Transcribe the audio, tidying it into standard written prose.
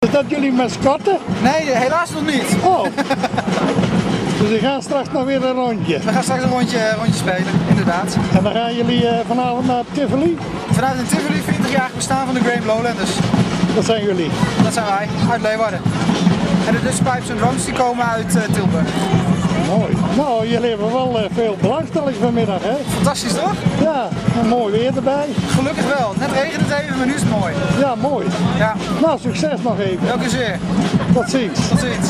Is dat jullie mascotte? Nee, helaas nog niet. Oh. Dus we gaan straks nog weer een rondje. We gaan straks een rondje spelen, inderdaad. En dan gaan jullie vanavond naar Tivoli? Vanuit een Tivoli 40-jarig bestaan van de Great Lowlanders. Dat zijn jullie? Dat zijn wij, uit Leeuwarden. En de Dutch Pipes and Drums die komen uit Tilburg. Mooi. Nou, jullie hebben wel veel belangstelling vanmiddag, hè? Fantastisch toch? Ja, en mooi weer erbij. Gelukkig wel. Net regent het even, maar nu is het mooi. Ja, mooi. Ja. Nou, succes nog even. Dank u zeer. Tot ziens. Tot ziens.